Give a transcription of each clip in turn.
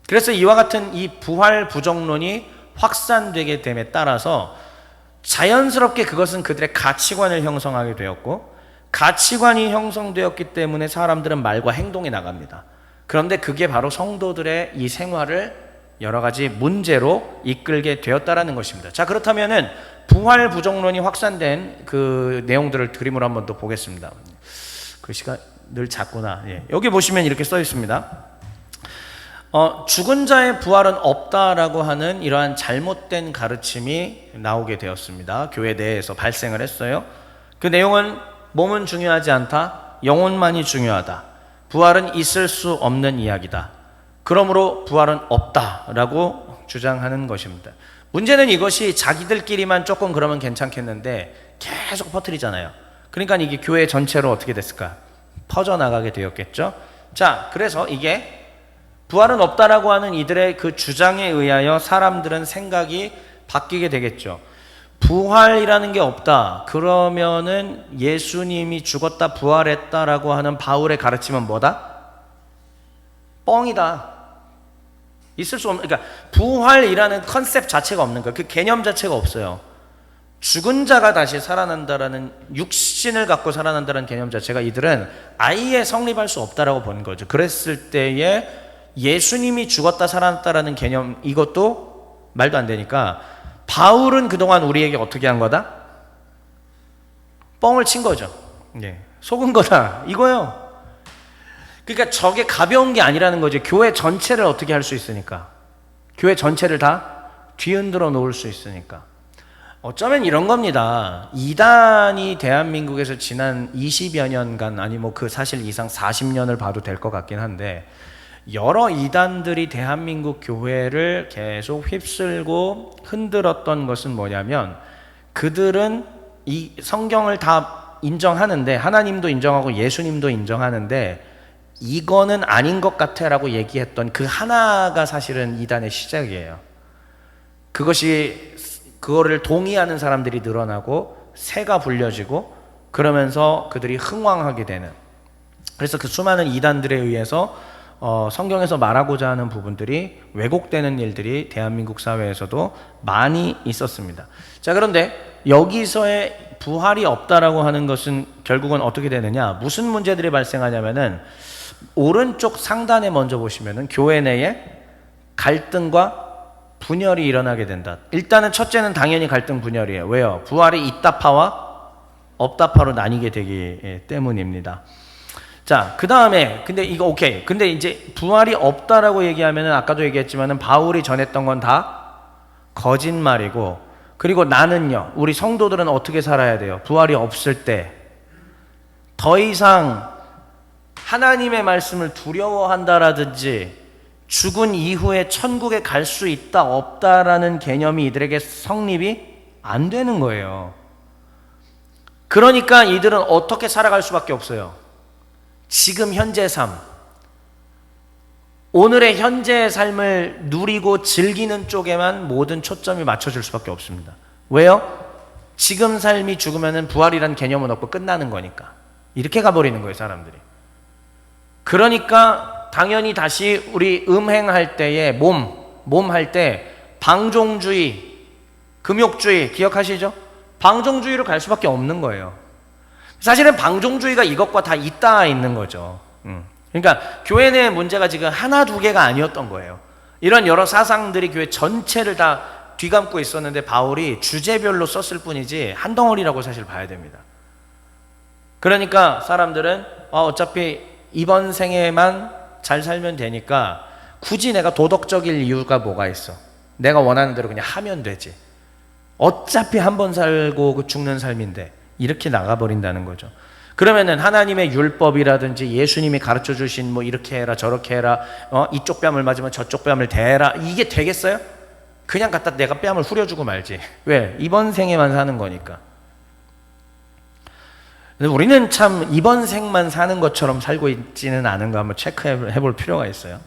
그래서 이와 같은 이 부활 부정론이 확산되게 됨에 따라서 자연스럽게 그것은 그들의 가치관을 형성하게 되었고, 가치관이 형성되었기 때문에 사람들은 말과 행동에 나갑니다. 그런데 그게 바로 성도들의 이 생활을 여러 가지 문제로 이끌게 되었다라는 것입니다. 자, 그렇다면은 부활 부정론이 확산된 그 내용들을 그림으로 한번 더 보겠습니다. 글씨가 늘 작구나. 예. 여기 보시면 이렇게 써 있습니다. 죽은 자의 부활은 없다라고 하는 이러한 잘못된 가르침이 나오게 되었습니다. 교회 내에서 발생을 했어요. 그 내용은 몸은 중요하지 않다, 영혼만이 중요하다, 부활은 있을 수 없는 이야기다, 그러므로 부활은 없다라고 주장하는 것입니다. 문제는 이것이 자기들끼리만 조금 그러면 괜찮겠는데 계속 퍼뜨리잖아요. 그러니까 이게 교회 전체로 어떻게 됐을까? 퍼져나가게 되었겠죠. 자, 그래서 이게 부활은 없다라고 하는 이들의 그 주장에 의하여 사람들은 생각이 바뀌게 되겠죠. 부활이라는 게 없다, 그러면은 예수님이 죽었다 부활했다라고 하는 바울의 가르침은 뭐다? 뻥이다. 있을 수 없는, 그러니까 부활이라는 컨셉 자체가 없는 거예요. 그 개념 자체가 없어요. 죽은 자가 다시 살아난다라는, 육신을 갖고 살아난다는 개념 자체가 이들은 아예 성립할 수 없다라고 본 거죠. 그랬을 때에 예수님이 죽었다 살아났다라는 개념, 이것도 말도 안 되니까 바울은 그동안 우리에게 어떻게 한 거다? 뻥을 친 거죠. 예, 속은 거다 이거요. 그러니까 저게 가벼운 게 아니라는 거죠. 교회 전체를 어떻게 할 수 있으니까, 교회 전체를 다 뒤흔들어 놓을 수 있으니까. 어쩌면 이런 겁니다. 이단이 대한민국에서 지난 20여 년간, 아니 뭐 그 사실 이상 40년을 봐도 될 것 같긴 한데, 여러 이단들이 대한민국 교회를 계속 휩쓸고 흔들었던 것은 뭐냐면, 그들은 이 성경을 다 인정하는데, 하나님도 인정하고 예수님도 인정하는데 이거는 아닌 것 같아 라고 얘기했던 그 하나가 사실은 이단의 시작이에요. 그거를 동의하는 사람들이 늘어나고 새가 불려지고, 그러면서 그들이 흥왕하게 되는, 그래서 그 수많은 이단들에 의해서 성경에서 말하고자 하는 부분들이 왜곡되는 일들이 대한민국 사회에서도 많이 있었습니다. 자, 그런데 여기서의 부활이 없다라고 하는 것은 결국은 어떻게 되느냐, 무슨 문제들이 발생하냐면은, 오른쪽 상단에 먼저 보시면은 교회 내에 갈등과 분열이 일어나게 된다. 일단은 첫째는 당연히 갈등 분열이에요. 왜요? 부활이 있다파와 없다파로 나뉘게 되기 때문입니다. 자, 그 다음에, 근데 이거 오케이. 근데 이제 부활이 없다라고 얘기하면은 아까도 얘기했지만은 바울이 전했던 건 다 거짓말이고, 그리고 나는요, 우리 성도들은 어떻게 살아야 돼요? 부활이 없을 때 더 이상 하나님의 말씀을 두려워한다라든지 죽은 이후에 천국에 갈 수 있다 없다라는 개념이 이들에게 성립이 안 되는 거예요. 그러니까 이들은 어떻게 살아갈 수밖에 없어요? 지금 현재 삶, 오늘의 현재의 삶을 누리고 즐기는 쪽에만 모든 초점이 맞춰질 수밖에 없습니다. 왜요? 지금 삶이 죽으면 부활이란 개념은 없고 끝나는 거니까. 이렇게 가버리는 거예요, 사람들이. 그러니까 당연히 다시 우리 음행할 때에 몸 할 때 방종주의, 금욕주의 기억하시죠? 방종주의로 갈 수밖에 없는 거예요. 사실은 방종주의가 이것과 다 잇따라 있는 거죠. 그러니까 교회 내 문제가 지금 하나 두 개가 아니었던 거예요. 이런 여러 사상들이 교회 전체를 다 뒤감고 있었는데 바울이 주제별로 썼을 뿐이지 한 덩어리라고 사실 봐야 됩니다. 그러니까 사람들은 어차피 이번 생에만 잘 살면 되니까 굳이 내가 도덕적일 이유가 뭐가 있어? 내가 원하는 대로 그냥 하면 되지. 어차피 한 번 살고 죽는 삶인데, 이렇게 나가버린다는 거죠. 그러면은 하나님의 율법이라든지 예수님이 가르쳐 주신 뭐 이렇게 해라 저렇게 해라, 이쪽 뺨을 맞으면 저쪽 뺨을 대라, 이게 되겠어요? 그냥 갖다 내가 뺨을 후려주고 말지. 왜? 이번 생에만 사는 거니까. 우리는 참 이번 생만 사는 것처럼 살고 있지는 않은 거 한번 체크해 볼 필요가 있어요.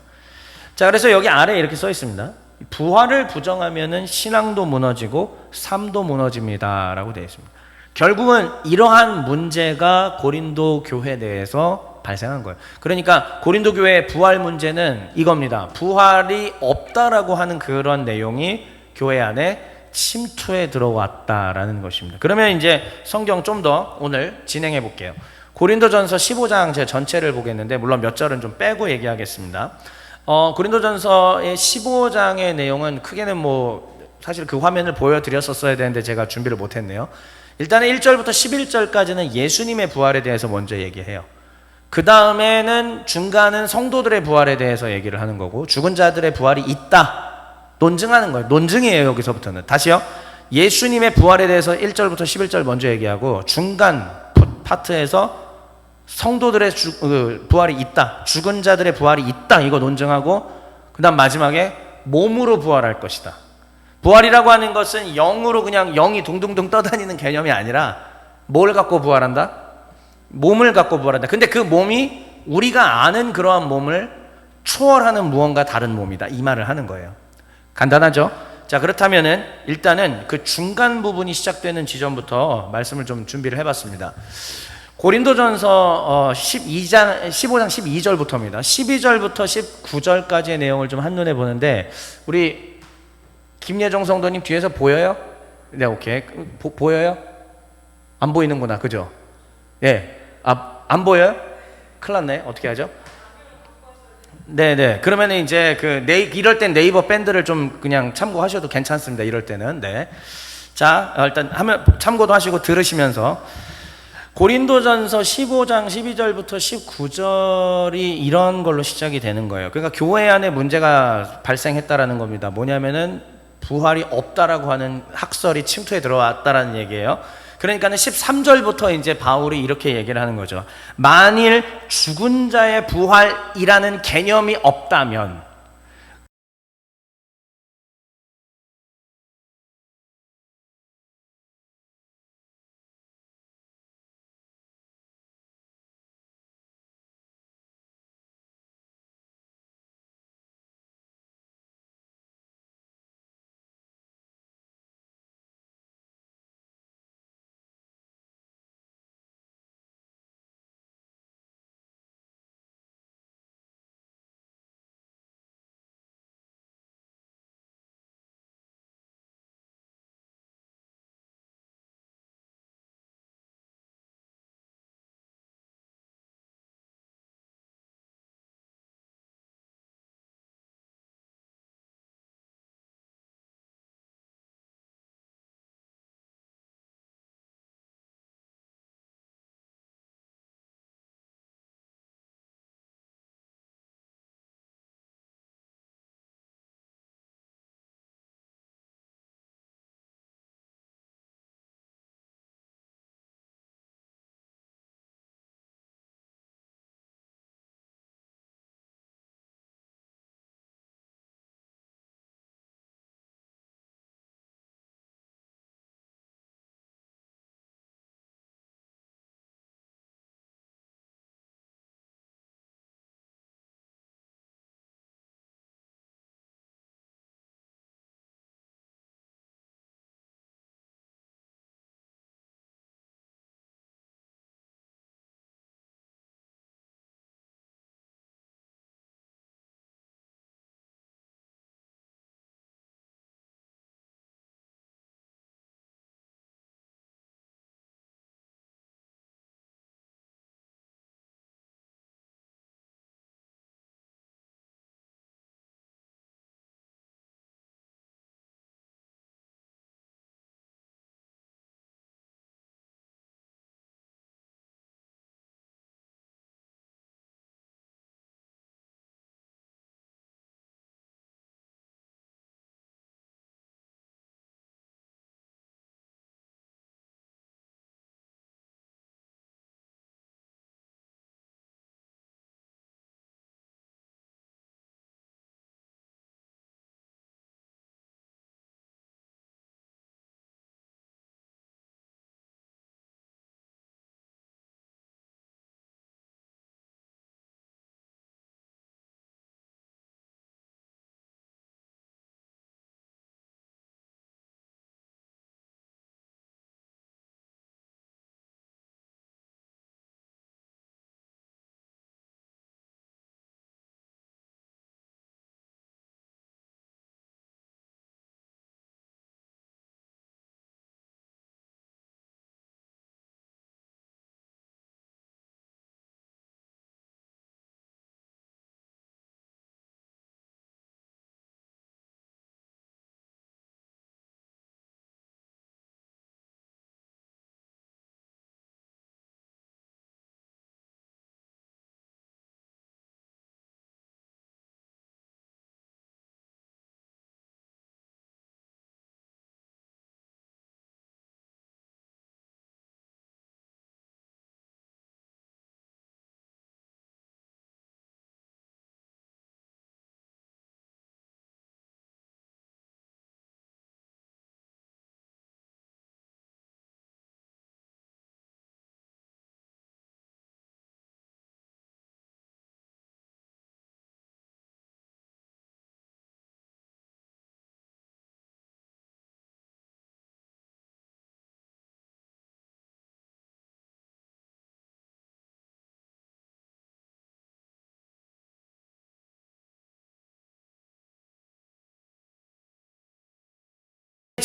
자, 그래서 여기 아래에 이렇게 써 있습니다. 부활을 부정하면은 신앙도 무너지고 삶도 무너집니다 라고 되어 있습니다. 결국은 이러한 문제가 고린도 교회 내에서 발생한 거예요. 그러니까 고린도 교회의 부활 문제는 이겁니다. 부활이 없다라고 하는 그런 내용이 교회 안에 침투해 들어왔다라는 것입니다. 그러면 이제 성경 좀 더 오늘 진행해 볼게요. 고린도전서 15장 제 전체를 보겠는데 물론 몇 절은 좀 빼고 얘기하겠습니다. 고린도전서의 15장의 내용은 크게는 뭐 사실 그 화면을 보여드렸었어야 되는데 제가 준비를 못했네요. 일단은 1절부터 11절까지는 예수님의 부활에 대해서 먼저 얘기해요. 그 다음에는 중간은 성도들의 부활에 대해서 얘기를 하는 거고 죽은 자들의 부활이 있다 논증하는 거예요. 논증이에요. 여기서부터는 다시요. 예수님의 부활에 대해서 1절부터 11절 먼저 얘기하고 중간 파트에서 성도들의 부활이 있다, 죽은 자들의 부활이 있다 이거 논증하고 그 다음 마지막에 몸으로 부활할 것이다. 부활이라고 하는 것은 영으로 그냥 영이 둥둥둥 떠다니는 개념이 아니라 뭘 갖고 부활한다? 몸을 갖고 부활한다. 근데 그 몸이 우리가 아는 그러한 몸을 초월하는 무언가 다른 몸이다 이 말을 하는 거예요. 간단하죠? 자, 그렇다면은 일단은 그 중간 부분이 시작되는 지점부터 말씀을 좀 준비를 해봤습니다. 고린도전서 15장 12절부터입니다. 12절부터 19절까지의 내용을 좀 한눈에 보는데 우리 김예정 성도님 뒤에서 보여요? 네, 오케이. 보여요? 안 보이는구나, 그죠? 예. 안 보여요? 큰일 났네. 어떻게 하죠? 네네. 그러면 이제 이럴 땐 네이버 밴드를 좀 그냥 참고하셔도 괜찮습니다. 이럴 때는. 네. 자, 일단 참고도 하시고 들으시면서 고린도전서 15장 12절부터 19절이 이런 걸로 시작이 되는 거예요. 그러니까 교회 안에 문제가 발생했다라는 겁니다. 뭐냐면은 부활이 없다라고 하는 학설이 침투해 들어왔다라는 얘기예요. 그러니까는 13절부터 이제 바울이 이렇게 얘기를 하는 거죠. 만일 죽은 자의 부활이라는 개념이 없다면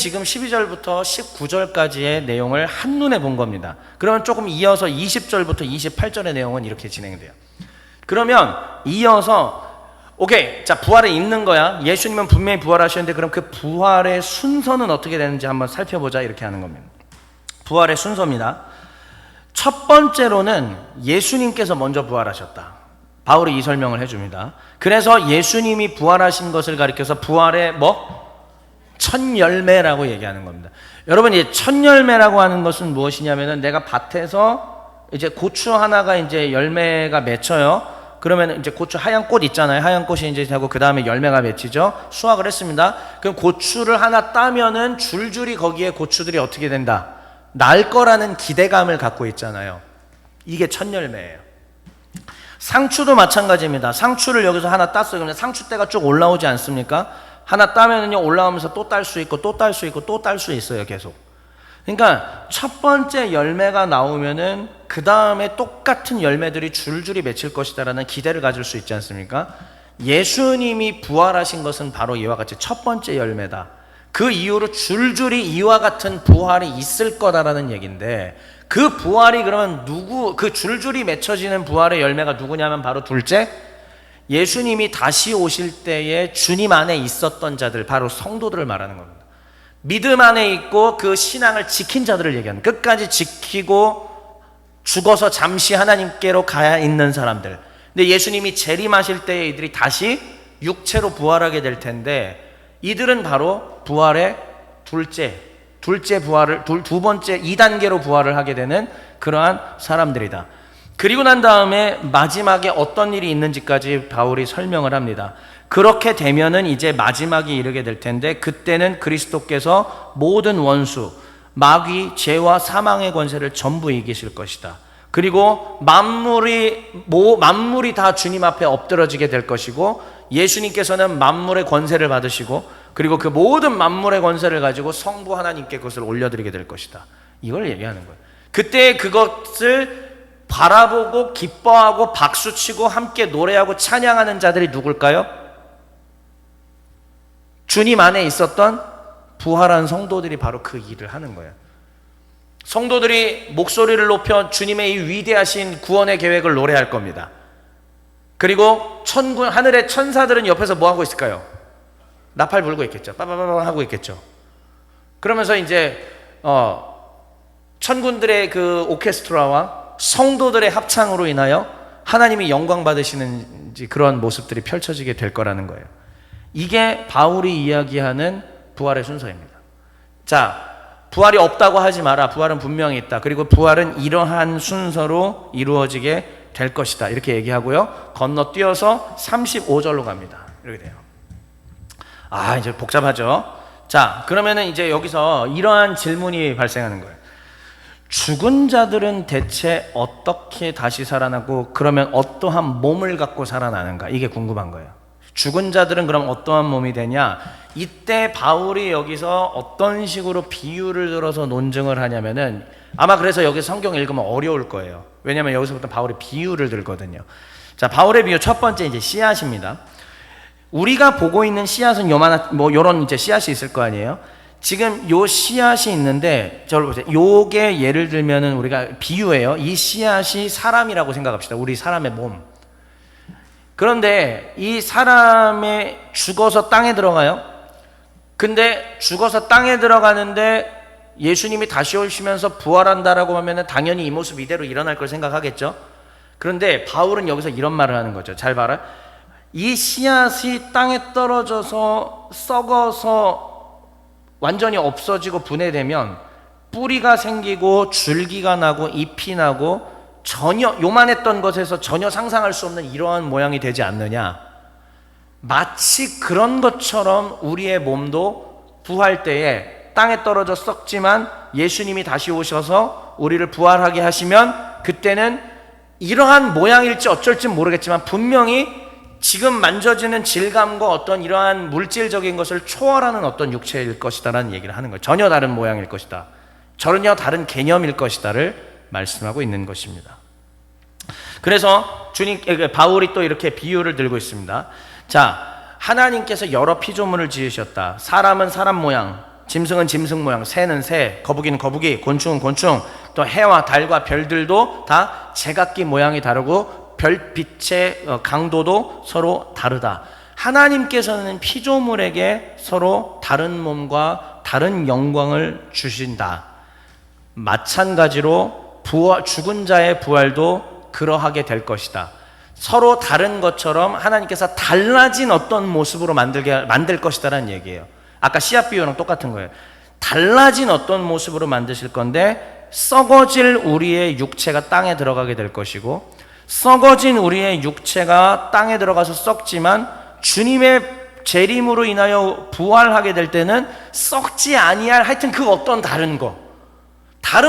지금 12절부터 19절까지의 내용을 한눈에 본 겁니다. 그러면 조금 이어서 20절부터 28절의 내용은 이렇게 진행돼요. 그러면 이어서 오케이, 자, 부활에 있는 거야. 예수님은 분명히 부활하셨는데 그럼 그 부활의 순서는 어떻게 되는지 한번 살펴보자, 이렇게 하는 겁니다. 부활의 순서입니다. 첫 번째로는 예수님께서 먼저 부활하셨다. 바울이 이 설명을 해줍니다. 그래서 예수님이 부활하신 것을 가리켜서 부활의 첫 열매라고 얘기하는 겁니다. 여러분, 이 첫 열매라고 하는 것은 무엇이냐면은 내가 밭에서 이제 고추 하나가 이제 열매가 맺혀요. 그러면 이제 고추 하얀 꽃 있잖아요. 하얀 꽃이 이제 되고 그 다음에 열매가 맺히죠. 수확을 했습니다. 그럼 고추를 하나 따면은 줄줄이 거기에 고추들이 어떻게 된다? 날 거라는 기대감을 갖고 있잖아요. 이게 첫 열매예요. 상추도 마찬가지입니다. 상추를 여기서 하나 땄어요. 그러면 상추대가 쭉 올라오지 않습니까? 하나 따면은요, 올라오면서 또 딸 수 있고 또 딸 수 있고 또 딸 수 있어요, 계속. 그러니까 첫 번째 열매가 나오면은 그 다음에 똑같은 열매들이 줄줄이 맺힐 것이다라는 기대를 가질 수 있지 않습니까? 예수님이 부활하신 것은 바로 이와 같이 첫 번째 열매다. 그 이후로 줄줄이 이와 같은 부활이 있을 거다라는 얘기인데, 그 부활이 그러면 그 줄줄이 맺혀지는 부활의 열매가 누구냐면 바로 둘째, 예수님이 다시 오실 때에 주님 안에 있었던 자들, 바로 성도들을 말하는 겁니다. 믿음 안에 있고 그 신앙을 지킨 자들을 얘기하는, 끝까지 지키고 죽어서 잠시 하나님께로 가야 있는 사람들. 근데 예수님이 재림하실 때에 이들이 다시 육체로 부활하게 될 텐데, 이들은 바로 부활의 둘째 부활을, 두 번째 2단계로 부활을 하게 되는 그러한 사람들이다. 그리고 난 다음에 마지막에 어떤 일이 있는지까지 바울이 설명을 합니다. 그렇게 되면은 이제 마지막이 이르게 될 텐데, 그때는 그리스도께서 모든 원수, 마귀, 죄와 사망의 권세를 전부 이기실 것이다. 그리고 만물이 다 주님 앞에 엎드러지게 될 것이고, 예수님께서는 만물의 권세를 받으시고, 그리고 그 모든 만물의 권세를 가지고 성부 하나님께 그것을 올려드리게 될 것이다. 이걸 얘기하는 거예요. 그때 그것을 바라보고 기뻐하고 박수치고 함께 노래하고 찬양하는 자들이 누굴까요? 주님 안에 있었던 부활한 성도들이 바로 그 일을 하는 거예요. 성도들이 목소리를 높여 주님의 이 위대하신 구원의 계획을 노래할 겁니다. 그리고 하늘의 천사들은 옆에서 뭐 하고 있을까요? 나팔 불고 있겠죠. 빠바바바 하고 있겠죠. 그러면서 이제 천군들의 그 오케스트라와 성도들의 합창으로 인하여 하나님이 영광 받으시는 그런 모습들이 펼쳐지게 될 거라는 거예요. 이게 바울이 이야기하는 부활의 순서입니다. 자, 부활이 없다고 하지 마라. 부활은 분명히 있다. 그리고 부활은 이러한 순서로 이루어지게 될 것이다. 이렇게 얘기하고요. 건너뛰어서 35절로 갑니다. 이렇게 돼요. 이제 복잡하죠. 자, 그러면은 이제 여기서 이러한 질문이 발생하는 거예요. 죽은 자들은 대체 어떻게 다시 살아나고, 그러면 어떠한 몸을 갖고 살아나는가? 이게 궁금한 거예요. 죽은 자들은 그럼 어떠한 몸이 되냐? 이때 바울이 여기서 어떤 식으로 비유를 들어서 논증을 하냐면은, 아마 그래서 여기 성경 읽으면 어려울 거예요. 왜냐면 여기서부터 바울이 비유를 들거든요. 자, 바울의 비유 첫 번째 이제 씨앗입니다. 우리가 보고 있는 씨앗은 요런 이제 씨앗이 있을 거 아니에요? 지금 요 씨앗이 있는데, 저를 보세요. 요게 예를 들면은 우리가 비유예요. 이 씨앗이 사람이라고 생각합시다. 우리 사람의 몸. 그런데 이 사람이 죽어서 땅에 들어가요. 근데 죽어서 땅에 들어가는데 예수님이 다시 오시면서 부활한다라고 하면은 당연히 이 모습 이대로 일어날 걸 생각하겠죠. 그런데 바울은 여기서 이런 말을 하는 거죠. 잘 봐라. 이 씨앗이 땅에 떨어져서 썩어서 완전히 없어지고 분해되면 뿌리가 생기고 줄기가 나고 잎이 나고 전혀 요만했던 것에서 전혀 상상할 수 없는 이러한 모양이 되지 않느냐. 마치 그런 것처럼 우리의 몸도 부활 때에 땅에 떨어져 썩지만 예수님이 다시 오셔서 우리를 부활하게 하시면, 그때는 이러한 모양일지 어쩔지 모르겠지만 분명히 지금 만져지는 질감과 어떤 이러한 물질적인 것을 초월하는 어떤 육체일 것이다라는 얘기를 하는 거예요. 전혀 다른 모양일 것이다, 전혀 다른 개념일 것이다를 말씀하고 있는 것입니다. 그래서 바울이 또 이렇게 비유를 들고 있습니다. 자, 하나님께서 여러 피조물을 지으셨다. 사람은 사람 모양, 짐승은 짐승 모양, 새는 새, 거북이는 거북이, 곤충은 곤충, 또 해와 달과 별들도 다 제각기 모양이 다르고 별빛의 강도도 서로 다르다. 하나님께서는 피조물에게 서로 다른 몸과 다른 영광을 주신다. 마찬가지로 죽은 자의 부활도 그러하게 될 것이다. 서로 다른 것처럼 하나님께서 달라진 어떤 모습으로 만들 것이다라는 얘기예요. 아까 씨앗 비유랑 똑같은 거예요. 달라진 어떤 모습으로 만드실 건데, 썩어질 우리의 육체가 땅에 들어가게 될 것이고, 썩어진 우리의 육체가 땅에 들어가서 썩지만 주님의 재림으로 인하여 부활하게 될 때는 썩지 아니할, 하여튼 그 어떤 다른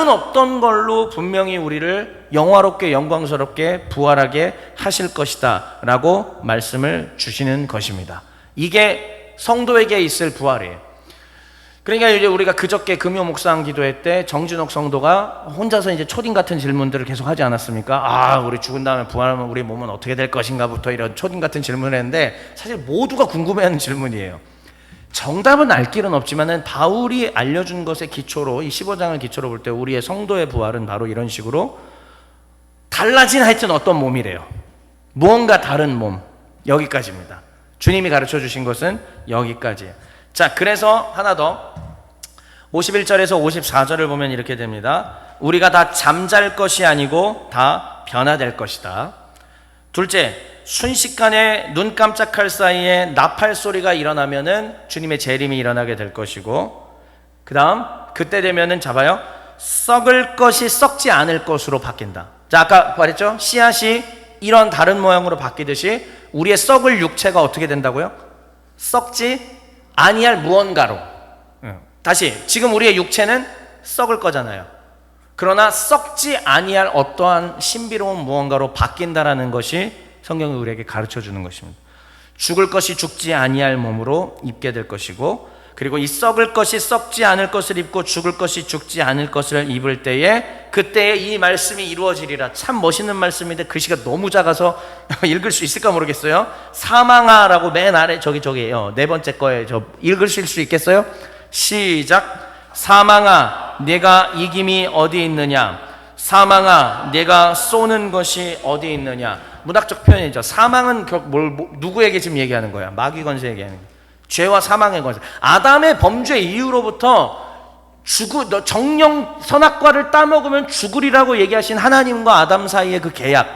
어떤 걸로 분명히 우리를 영화롭게 영광스럽게 부활하게 하실 것이다 라고 말씀을 주시는 것입니다. 이게 성도에게 있을 부활이에요. 그러니까 이제 우리가 그저께 금요 묵상 기도회 때 정진옥 성도가 혼자서 이제 초딩 같은 질문들을 계속 하지 않았습니까? 우리 죽은 다음에 부활하면 우리 몸은 어떻게 될 것인가부터 이런 초딩 같은 질문을 했는데, 사실 모두가 궁금해하는 질문이에요. 정답은 알 길은 없지만은 바울이 알려준 것의 기초로, 이 15장을 기초로 볼 때 우리의 성도의 부활은 바로 이런 식으로 달라진 하여튼 어떤 몸이래요. 무언가 다른 몸, 여기까지입니다. 주님이 가르쳐 주신 것은 여기까지예요. 자, 그래서 하나 더 51절에서 54절을 보면 이렇게 됩니다. 우리가 다 잠잘 것이 아니고 다 변화될 것이다. 둘째, 순식간에 눈 깜짝할 사이에 나팔 소리가 일어나면은 주님의 재림이 일어나게 될 것이고, 그 다음 그때 되면은 잡아요, 썩을 것이 썩지 않을 것으로 바뀐다. 자, 아까 말했죠? 씨앗이 이런 다른 모양으로 바뀌듯이 우리의 썩을 육체가 어떻게 된다고요? 썩지 아니할 무언가로. 다시, 지금 우리의 육체는 썩을 거잖아요. 그러나 썩지 아니할 어떠한 신비로운 무언가로 바뀐다라는 것이 성경이 우리에게 가르쳐 주는 것입니다. 죽을 것이 죽지 아니할 몸으로 입게 될 것이고, 그리고 이 썩을 것이 썩지 않을 것을 입고 죽을 것이 죽지 않을 것을 입을 때에, 그때에 이 말씀이 이루어지리라. 참 멋있는 말씀인데 글씨가 너무 작아서 읽을 수 있을까 모르겠어요. 사망아라고 맨 아래 저기 네 번째 거에 읽으실 수 있겠어요? 시작. 사망아 네가 이김이 어디 있느냐, 사망아 네가 쏘는 것이 어디 있느냐. 문학적 표현이죠. 사망은 누구에게 지금 얘기하는 거야? 마귀 권세에게 얘기하는 거야. 죄와 사망의 권세. 아담의 범죄 이후로부터 정령 선악과를 따먹으면 죽으리라고 얘기하신 하나님과 아담 사이의 그 계약,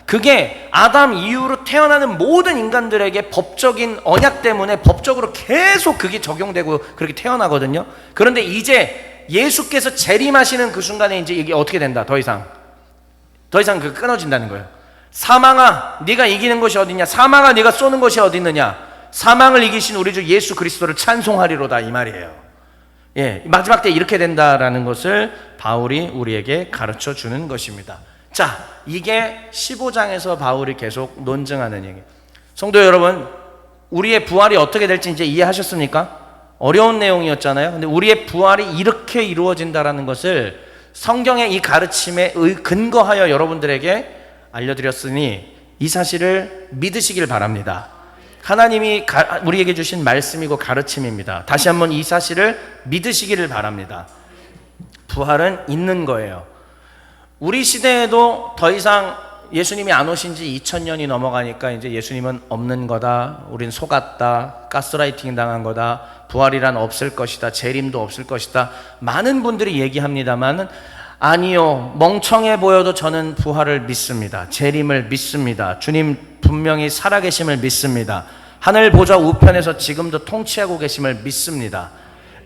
그게 아담 이후로 태어나는 모든 인간들에게 법적인 언약 때문에 법적으로 계속 그게 적용되고 그렇게 태어나거든요. 그런데 이제 예수께서 재림하시는 그 순간에 이제 이게 어떻게 된다? 더 이상 그 끊어진다는 거예요. 사망아 네가 이기는 것이 어디냐, 사망아 네가 쏘는 것이 어디 있느냐. 사망을 이기신 우리 주 예수 그리스도를 찬송하리로다, 이 말이에요. 예, 마지막 때 이렇게 된다라는 것을 바울이 우리에게 가르쳐 주는 것입니다. 자, 이게 15장에서 바울이 계속 논증하는 얘기. 성도 여러분, 우리의 부활이 어떻게 될지 이제 이해하셨습니까? 어려운 내용이었잖아요. 근데 우리의 부활이 이렇게 이루어진다라는 것을 성경의 이 가르침에 근거하여 여러분들에게 알려드렸으니 이 사실을 믿으시길 바랍니다. 하나님이 우리에게 주신 말씀이고 가르침입니다. 다시 한번 이 사실을 믿으시기를 바랍니다. 부활은 있는 거예요. 우리 시대에도 더 이상 예수님이 안 오신 지 2000년이 넘어가니까 이제 예수님은 없는 거다, 우린 속았다, 가스라이팅 당한 거다, 부활이란 없을 것이다, 재림도 없을 것이다, 많은 분들이 얘기합니다만, 아니요, 멍청해 보여도 저는 부활을 믿습니다. 재림을 믿습니다. 주님 분명히 살아계심을 믿습니다. 하늘 보좌 우편에서 지금도 통치하고 계심을 믿습니다.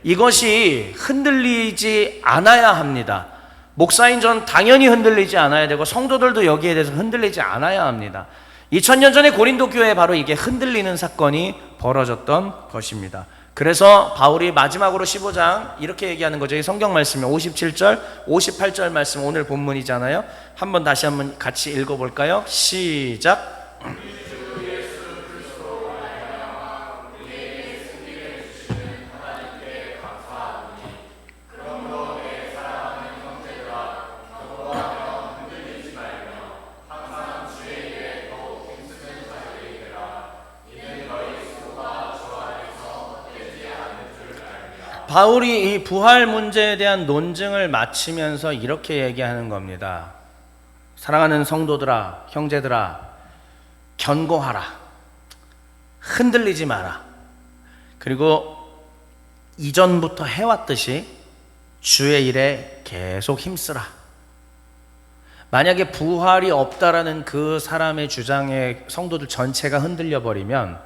이것이 흔들리지 않아야 합니다. 목사인 전 당연히 흔들리지 않아야 되고 성도들도 여기에 대해서 흔들리지 않아야 합니다. 2000년 전에 고린도 교회에 바로 이게 흔들리는 사건이 벌어졌던 것입니다. 그래서 바울이 마지막으로 15장 이렇게 얘기하는 거죠. 이 성경 말씀이 57절, 58절 말씀, 오늘 본문이잖아요. 한번 다시 한번 같이 읽어볼까요? 시작. 바울이 이 부활 문제에 대한 논증을 마치면서 이렇게 얘기하는 겁니다. 사랑하는 성도들아, 형제들아, 견고하라. 흔들리지 마라. 그리고 이전부터 해왔듯이 주의 일에 계속 힘쓰라. 만약에 부활이 없다라는 그 사람의 주장에 성도들 전체가 흔들려 버리면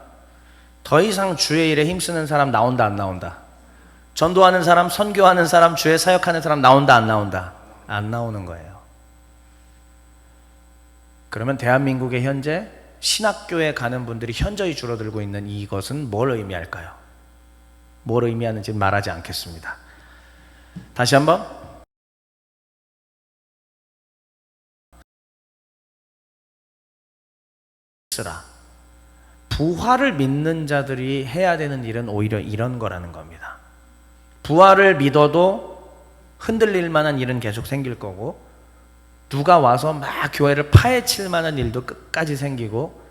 더 이상 주의 일에 힘쓰는 사람 나온다 안 나온다? 전도하는 사람, 선교하는 사람, 주의 사역하는 사람 나온다 안 나온다? 안 나오는 거예요. 그러면 대한민국의 현재 신학교에 가는 분들이 현저히 줄어들고 있는 이것은 뭘 의미할까요? 뭘 의미하는지 말하지 않겠습니다. 다시 한번. 부활을 믿는 자들이 해야 되는 일은 오히려 이런 거라는 겁니다. 부활을 믿어도 흔들릴 만한 일은 계속 생길 거고, 누가 와서 막 교회를 파헤칠 만한 일도 끝까지 생기고,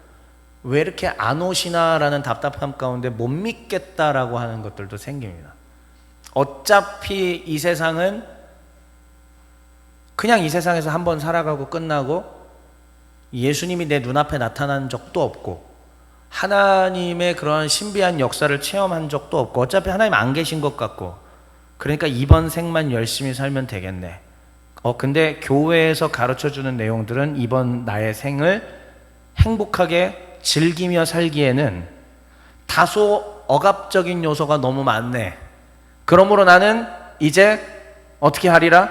왜 이렇게 안 오시나라는 답답함 가운데 못 믿겠다라고 하는 것들도 생깁니다. 어차피 이 세상은 그냥 이 세상에서 한번 살아가고 끝나고, 예수님이 내 눈앞에 나타난 적도 없고 하나님의 그러한 신비한 역사를 체험한 적도 없고, 어차피 하나님 안 계신 것 같고, 그러니까 이번 생만 열심히 살면 되겠네. 근데 교회에서 가르쳐주는 내용들은 이번 나의 생을 행복하게 즐기며 살기에는 다소 억압적인 요소가 너무 많네. 그러므로 나는 이제 어떻게 하리라?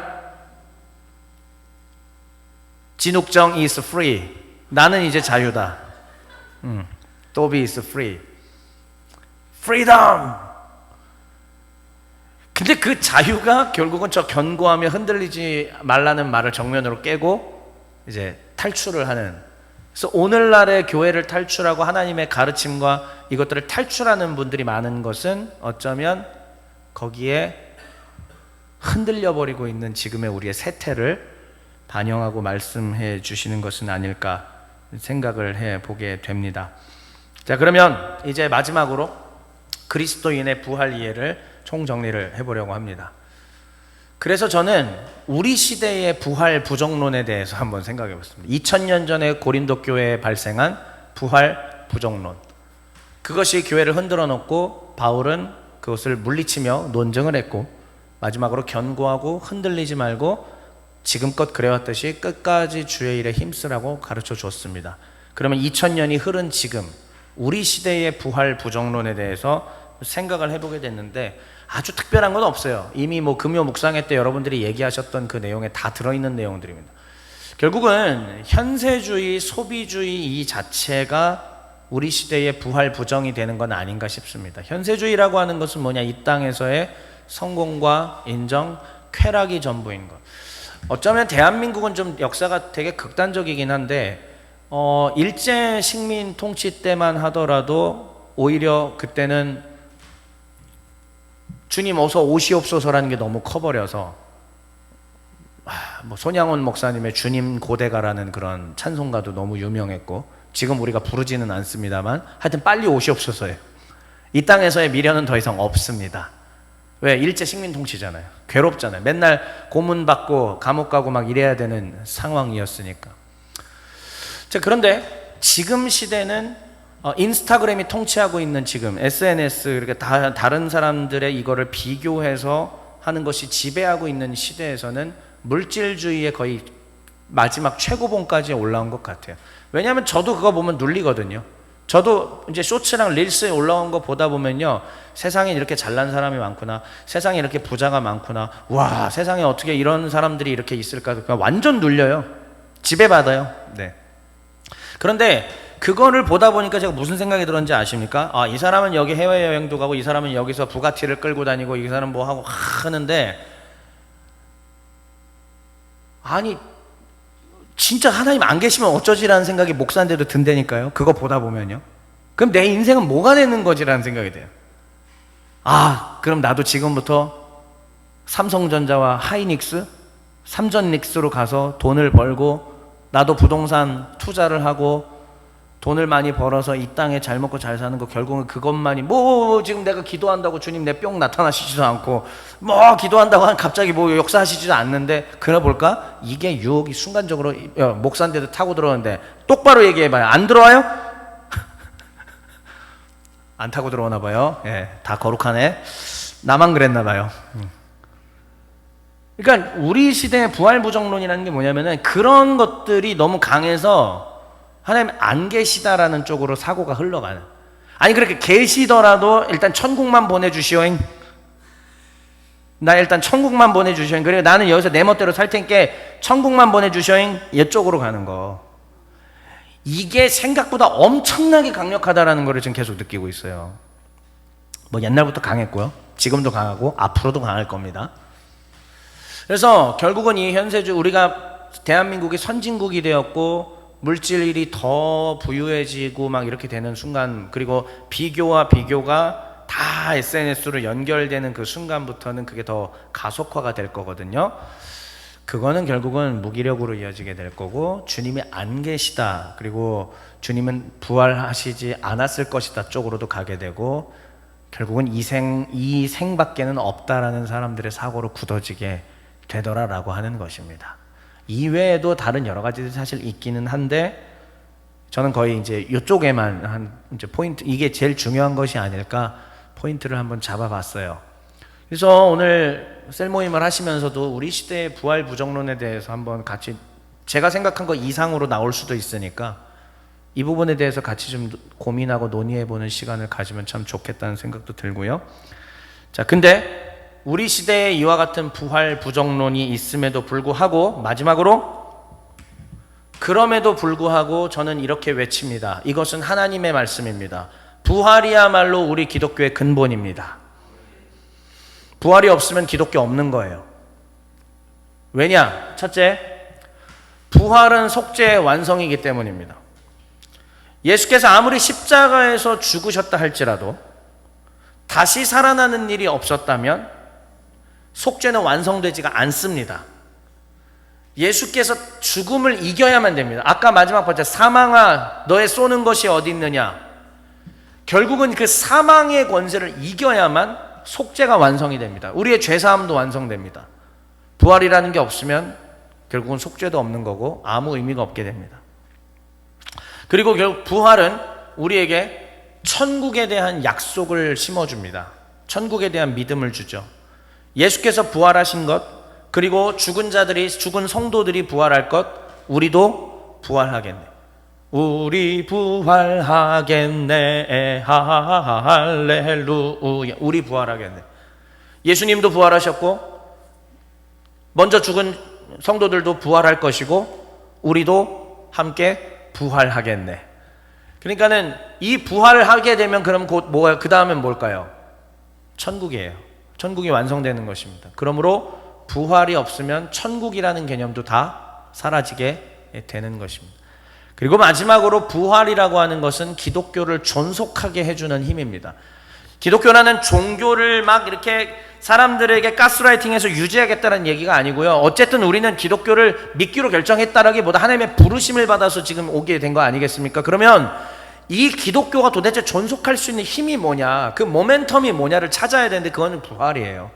진욱정 is free. 나는 이제 자유다. 또비 is free. freedom. 근데 그 자유가 결국은 저 견고하며 흔들리지 말라는 말을 정면으로 깨고 이제 탈출을 하는. 그래서 오늘날의 교회를 탈출하고 하나님의 가르침과 이것들을 탈출하는 분들이 많은 것은 어쩌면 거기에 흔들려 버리고 있는 지금의 우리의 세태를 반영하고 말씀해 주시는 것은 아닐까 생각을 해 보게 됩니다. 자, 그러면 이제 마지막으로 그리스도인의 부활 이해를 총정리를 해보려고 합니다. 그래서 저는 우리 시대의 부활 부정론에 대해서 한번 생각해 봤습니다. 2000년 전에 고린도 교회에 발생한 부활 부정론, 그것이 교회를 흔들어 놓고 바울은 그것을 물리치며 논증을 했고, 마지막으로 견고하고 흔들리지 말고 지금껏 그래왔듯이 끝까지 주의 일에 힘쓰라고 가르쳐 줬습니다. 그러면 2000년이 흐른 지금 우리 시대의 부활 부정론에 대해서 생각을 해보게 됐는데, 아주 특별한 건 없어요. 이미 금요 묵상회 때 여러분들이 얘기하셨던 그 내용에 다 들어있는 내용들입니다. 결국은 현세주의, 소비주의 이 자체가 우리 시대의 부활 부정이 되는 건 아닌가 싶습니다. 현세주의라고 하는 것은 뭐냐? 이 땅에서의 성공과 인정, 쾌락이 전부인 것. 어쩌면 대한민국은 좀 역사가 되게 극단적이긴 한데, 일제 식민 통치 때만 하더라도 오히려 그때는 주님 어서 오시옵소서라는 게 너무 커버려서 손양원 목사님의 주님 고대가라는 그런 찬송가도 너무 유명했고, 지금 우리가 부르지는 않습니다만 하여튼 빨리 오시옵소서예요. 이 땅에서의 미련은 더 이상 없습니다. 왜? 일제 식민 통치잖아요. 괴롭잖아요. 맨날 고문받고 감옥 가고 막 이래야 되는 상황이었으니까. 자, 그런데 지금 시대는 인스타그램이 통치하고 있는 지금 SNS, 이렇게 다른 사람들의 이거를 비교해서 하는 것이 지배하고 있는 시대에서는 물질주의의 거의 마지막 최고봉까지 올라온 것 같아요. 왜냐하면 저도 그거 보면 눌리거든요. 저도 이제 쇼츠랑 릴스에 올라온 거 보다 보면요, 세상에 이렇게 잘난 사람이 많구나, 세상에 이렇게 부자가 많구나, 와, 세상에 어떻게 이런 사람들이 이렇게 있을까, 완전 눌려요. 지배받아요. 네. 그런데 그거를 보다 보니까 제가 무슨 생각이 들었는지 아십니까? 이 사람은 여기 해외여행도 가고, 이 사람은 여기서 부가티를 끌고 다니고, 이 사람은 뭐 하고 하는데, 아니 진짜 하나님 안 계시면 어쩌지라는 생각이 목사인데도 든다니까요. 그거 보다 보면요. 그럼 내 인생은 뭐가 되는 거지라는 생각이 돼요. 그럼 나도 지금부터 삼성전자와 하이닉스, 삼전닉스로 가서 돈을 벌고, 나도 부동산 투자를 하고, 돈을 많이 벌어서 이 땅에 잘 먹고 잘 사는 거 결국은 그것만이 지금 내가 기도한다고 주님 내 뿅 나타나시지도 않고 기도한다고 갑자기 역사하시지도 않는데 그래 볼까? 이게 유혹이 순간적으로 목사인데도 타고 들어오는데 똑바로 얘기해봐요. 안 들어와요? 안 타고 들어오나 봐요. 예, 다 거룩하네. 나만 그랬나 봐요. 그러니까 우리 시대의 부활부정론이라는 게 뭐냐면은 그런 것들이 너무 강해서 하나님 안 계시다라는 쪽으로 사고가 흘러가는. 아니 그렇게 계시더라도 일단 천국만 보내주시오잉. 나 일단 천국만 보내주시오잉. 그래 나는 여기서 내 멋대로 살 테니까 천국만 보내주시오잉. 이쪽으로 가는 거. 이게 생각보다 엄청나게 강력하다라는 걸 지금 계속 느끼고 있어요. 옛날부터 강했고요. 지금도 강하고 앞으로도 강할 겁니다. 그래서 결국은 이 현세주 우리가 대한민국이 선진국이 되었고 물질이 더 부유해지고 이렇게 되는 순간, 그리고 비교와 비교가 다 SNS로 연결되는 그 순간부터는 그게 더 가속화가 될 거거든요. 그거는 결국은 무기력으로 이어지게 될 거고, 주님이 안 계시다, 그리고 주님은 부활하시지 않았을 것이다 쪽으로도 가게 되고, 결국은 이 생밖에는 없다라는 사람들의 사고로 굳어지게 되더라라고 하는 것입니다. 이외에도 다른 여러 가지들이 사실 있기는 한데 저는 거의 이제 이쪽에만 이제 포인트, 이게 제일 중요한 것이 아닐까 포인트를 한번 잡아봤어요. 그래서 오늘 셀 모임을 하시면서도 우리 시대의 부활 부정론에 대해서 한번 같이, 제가 생각한 거 이상으로 나올 수도 있으니까 이 부분에 대해서 같이 좀 고민하고 논의해보는 시간을 가지면 참 좋겠다는 생각도 들고요. 자, 근데 우리 시대에 이와 같은 부활 부정론이 있음에도 불구하고, 마지막으로 그럼에도 불구하고 저는 이렇게 외칩니다. 이것은 하나님의 말씀입니다. 부활이야말로 우리 기독교의 근본입니다. 부활이 없으면 기독교 없는 거예요. 왜냐? 첫째, 부활은 속죄의 완성이기 때문입니다. 예수께서 아무리 십자가에서 죽으셨다 할지라도 다시 살아나는 일이 없었다면 속죄는 완성되지가 않습니다. 예수께서 죽음을 이겨야만 됩니다. 아까 마지막 번째, 사망아 너의 쏘는 것이 어디 있느냐. 결국은 그 사망의 권세를 이겨야만 속죄가 완성이 됩니다. 우리의 죄사함도 완성됩니다. 부활이라는 게 없으면 결국은 속죄도 없는 거고 아무 의미가 없게 됩니다. 그리고 결국 부활은 우리에게 천국에 대한 약속을 심어줍니다. 천국에 대한 믿음을 주죠. 예수께서 부활하신 것, 그리고 죽은 성도들이 부활할 것, 우리도 부활하겠네. 우리 부활하겠네. 할렐루야. 우리 부활하겠네. 예수님도 부활하셨고 먼저 죽은 성도들도 부활할 것이고 우리도 함께 부활하겠네. 그러니까는 이 부활을 하게 되면 그럼 곧 뭐가 그 다음엔 뭘까요? 천국이에요. 천국이 완성되는 것입니다. 그러므로 부활이 없으면 천국이라는 개념도 다 사라지게 되는 것입니다. 그리고 마지막으로 부활이라고 하는 것은 기독교를 존속하게 해주는 힘입니다. 기독교라는 종교를 막 이렇게 사람들에게 가스라이팅해서 유지하겠다는 얘기가 아니고요. 어쨌든 우리는 기독교를 믿기로 결정했다라기보다 하나님의 부르심을 받아서 지금 오게 된 거 아니겠습니까? 그러면 이 기독교가 도대체 존속할 수 있는 힘이 뭐냐, 그 모멘텀이 뭐냐를 찾아야 되는데 그거는 부활이에요.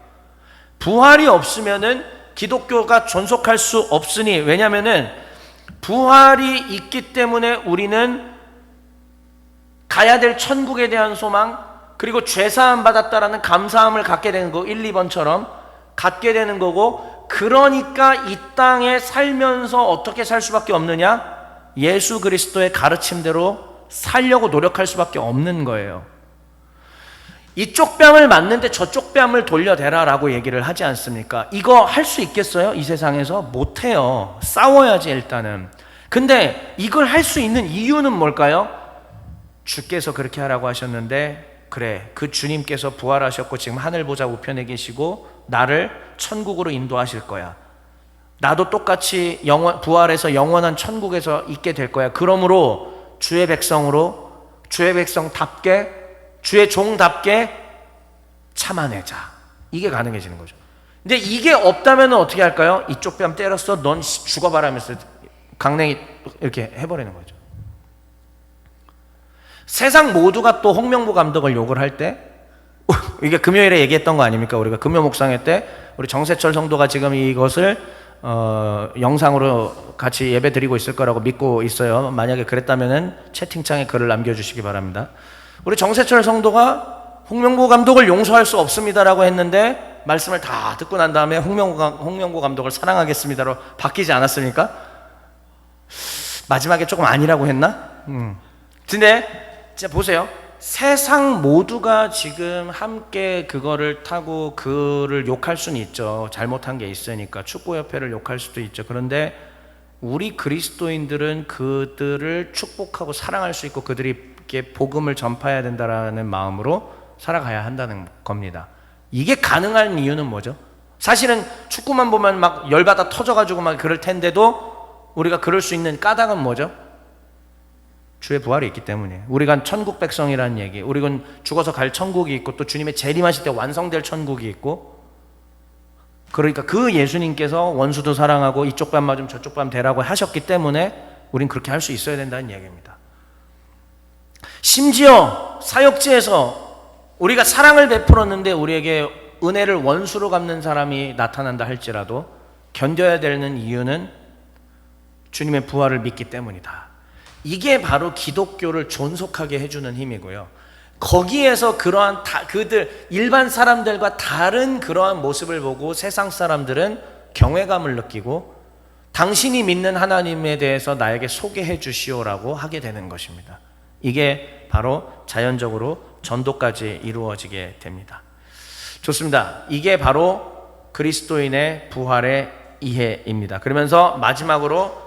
부활이 없으면은 기독교가 존속할 수 없으니, 왜냐면은 부활이 있기 때문에 우리는 가야 될 천국에 대한 소망, 그리고 죄사함 받았다라는 감사함을 갖게 되는 거, 1, 2번처럼 갖게 되는 거고, 그러니까 이 땅에 살면서 어떻게 살 수밖에 없느냐? 예수 그리스도의 가르침대로 살려고 노력할 수밖에 없는 거예요. 이쪽 뺨을 맞는데 저쪽 뺨을 돌려대라 라고 얘기를 하지 않습니까? 이거 할 수 있겠어요? 이 세상에서? 못해요. 싸워야지 일단은. 근데 이걸 할 수 있는 이유는 뭘까요? 주께서 그렇게 하라고 하셨는데, 그래, 그 주님께서 부활하셨고 지금 하늘 보좌 우편에 계시고 나를 천국으로 인도하실 거야. 나도 똑같이 부활해서 영원한 천국에서 있게 될 거야. 그러므로 주의 백성으로, 주의 백성답게, 주의 종답게 참아내자. 이게 가능해지는 거죠. 근데 이게 없다면 어떻게 할까요? 이쪽 뺨 때렸어, 넌 죽어봐라 하면서 강냉이 이렇게 해버리는 거죠. 세상 모두가 또 홍명보 감독을 욕을 할 때, 이게 금요일에 얘기했던 거 아닙니까? 우리가 금요 묵상회 때 우리 정세철 성도가 지금 이것을 영상으로 같이 예배 드리고 있을 거라고 믿고 있어요. 만약에 그랬다면은 채팅창에 글을 남겨주시기 바랍니다. 우리 정세철 성도가 홍명보 감독을 용서할 수 없습니다라고 했는데 말씀을 다 듣고 난 다음에 홍명보 감독을 사랑하겠습니다로 바뀌지 않았습니까? 마지막에 조금 아니라고 했나? 근데 진짜 보세요. 세상 모두가 지금 함께 그거를 타고 그를 욕할 수는 있죠. 잘못한 게 있으니까 축구협회를 욕할 수도 있죠. 그런데 우리 그리스도인들은 그들을 축복하고 사랑할 수 있고 그들에게 복음을 전파해야 된다라는 마음으로 살아가야 한다는 겁니다. 이게 가능한 이유는 뭐죠? 사실은 축구만 보면 막 열받아 터져가지고 막 그럴 텐데도 우리가 그럴 수 있는 까닭은 뭐죠? 주의 부활이 있기 때문이에요. 우리가 천국 백성이라는 얘기, 우리가 죽어서 갈 천국이 있고 또 주님의 재림하실 때 완성될 천국이 있고, 그러니까 그 예수님께서 원수도 사랑하고 이쪽 뺨 맞으면 저쪽 뺨 대라고 하셨기 때문에 우린 그렇게 할 수 있어야 된다는 얘기입니다. 심지어 사역지에서 우리가 사랑을 베풀었는데 우리에게 은혜를 원수로 갚는 사람이 나타난다 할지라도 견뎌야 되는 이유는 주님의 부활을 믿기 때문이다. 이게 바로 기독교를 존속하게 해주는 힘이고요. 거기에서 그러한 그들 일반 사람들과 다른 그러한 모습을 보고 세상 사람들은 경외감을 느끼고 당신이 믿는 하나님에 대해서 나에게 소개해 주시오라고 하게 되는 것입니다. 이게 바로 자연적으로 전도까지 이루어지게 됩니다. 좋습니다. 이게 바로 그리스도인의 부활의 이해입니다. 그러면서 마지막으로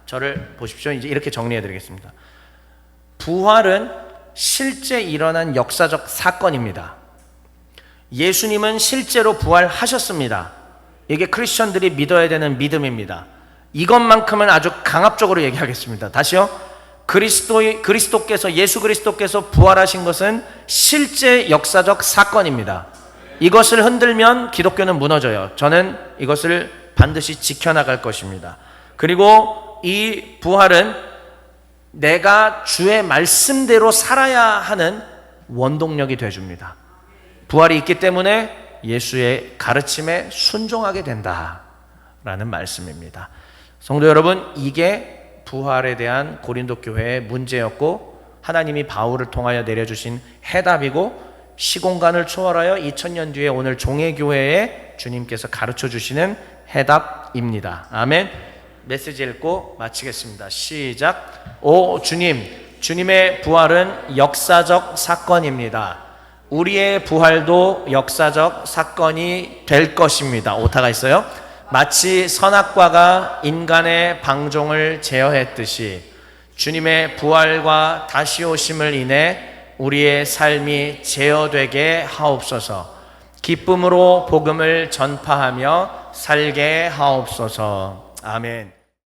저를 보십시오. 이제 이렇게 정리해 드리겠습니다. 부활은 실제 일어난 역사적 사건입니다. 예수님은 실제로 부활하셨습니다. 이게 크리스천들이 믿어야 되는 믿음입니다. 이것만큼은 아주 강압적으로 얘기하겠습니다. 다시요. 예수 그리스도께서 부활하신 것은 실제 역사적 사건입니다. 이것을 흔들면 기독교는 무너져요. 저는 이것을 반드시 지켜나갈 것입니다. 그리고 이 부활은 내가 주의 말씀대로 살아야 하는 원동력이 되어줍니다. 부활이 있기 때문에 예수의 가르침에 순종하게 된다라는 말씀입니다. 성도 여러분, 이게 부활에 대한 고린도 교회의 문제였고 하나님이 바울을 통하여 내려주신 해답이고 시공간을 초월하여 2000년 뒤에 오늘 종회교회에 주님께서 가르쳐 주시는 해답입니다. 아멘. 메시지 읽고 마치겠습니다. 시작. 오 주님, 주님의 부활은 역사적 사건입니다. 우리의 부활도 역사적 사건이 될 것입니다. 오타가 있어요. 마치 선악과가 인간의 방종을 제어했듯이 주님의 부활과 다시 오심을 인해 우리의 삶이 제어되게 하옵소서. 기쁨으로 복음을 전파하며 살게 하옵소서. 아멘.